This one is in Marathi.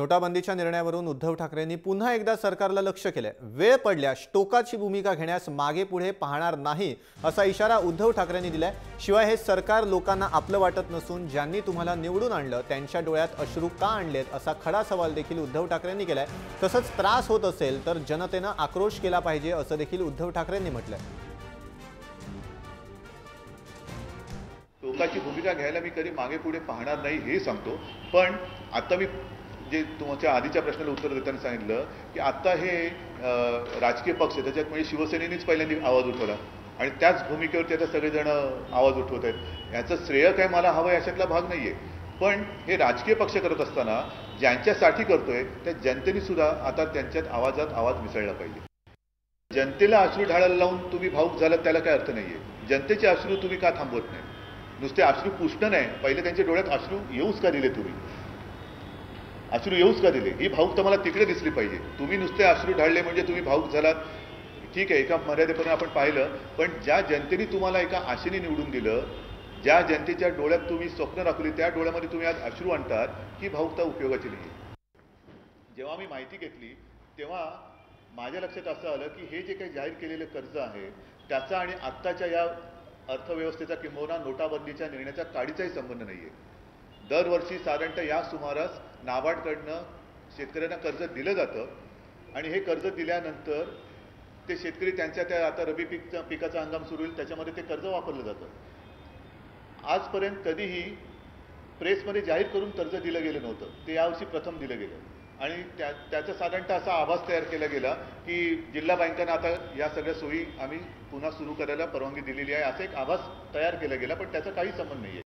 नोटाबंदीच्या निर्णयावरून उद्धव ठाकरेंनी पुन्हा एकदा सरकारला लक्ष केले। वेळ पडल्यास टोकाची भूमिका घेण्यास मागे पुढे पाहणार नाही असा इशारा उद्धव ठाकरेंनी दिलाय। शिवाय हे सरकार लोकांना आपलं वाटत नसून ज्यांनी तुम्हाला निवडून आणलं त्यांच्या डोळ्यात अश्रू का आणलेत असा खडा सवाल देखील उद्धव ठाकरेंनी केलाय। तसंच त्रास होत असेल तर जनतेने आक्रोश केला पाहिजे असं देखील उद्धव ठाकरेंनी म्हटलंय। टोकाची भूमिका घ्यायला मी कधी मागे पुढे पाहणार नाही हे सांगतो। पण आता मी जे तुमच्या आधीच्या प्रश्नाला उत्तर देताना सांगितलं की आता हे राजकीय पक्ष त्याच्यात म्हणजे शिवसेनेनेच पहिल्यांदा आवाज उठवला आणि त्याच भूमिकेवरती आता सगळेजण आवाज उठवत आहेत। याचं श्रेय काय मला हवं याच्यातला भाग नाही आहे। पण हे राजकीय पक्ष करत असताना ज्यांच्यासाठी करतोय त्या जनतेने सुद्धा आता त्यांच्यात आवाजात आवाज मिसळला पाहिजे। जनतेला अश्रू ढाळायला लावून तुम्ही भाऊक झालात त्याला काय अर्थ नाही आहे। जनतेचे अश्रू तुम्ही का थांबवत नाही? नुसते अश्रू पुसणं नाही, पहिले त्यांच्या डोळ्यात अश्रू येऊच का दिले? तुम्ही अश्रू येऊच का दिले? ही भाऊक तुम्हाला तिकडे दिसली पाहिजे। तुम्ही नुसते अश्रू ढाळले म्हणजे तुम्ही भाऊक झालात ठीक आहे, एका मर्यादेपर्यंत आपण पाहिलं। पण ज्या जनतेने तुम्हाला एका आशेने निवडून दिलं, ज्या जनतेच्या डोळ्यात तुम्ही स्वप्न राखली त्या डोळ्यामध्ये तुम्ही आज अश्रू आणतात, ही भाऊकता उपयोगाची नाही। जेव्हा मी माहिती घेतली तेव्हा माझ्या लक्षात असं आलं की हे जे काही जाहीर केलेलं कर्ज आहे त्याचा आणि आत्ताच्या या अर्थव्यवस्थेचा किंबहुना नोटाबंदीच्या निर्णयाचा काडीचाही संबंध नाही आहे। दरवर्षी साधारणतः या सुमारास नाबार्डकडनं शेतकऱ्यांना कर्ज दिलं जातं आणि हे कर्ज दिल्यानंतर ते शेतकरी त्यांच्या त्या आता रबी पिकाचा हंगाम सुरू होईल त्याच्यामध्ये ते कर्ज वापरलं जातं। आजपर्यंत कधीही प्रेसमध्ये जाहीर करून कर्ज दिलं गेलं नव्हतं, ते यावर्षी प्रथम दिलं गेलं आणि त्याचा साधारणतः असा आभास तयार केला गेला की जिल्हा बँकांना आता या सगळ्या सोयी आम्ही पुन्हा सुरू करायला परवानगी दिलेली आहे, असा एक आभास तयार केला गेला। पण त्याचा काही संबंध नाही आहे।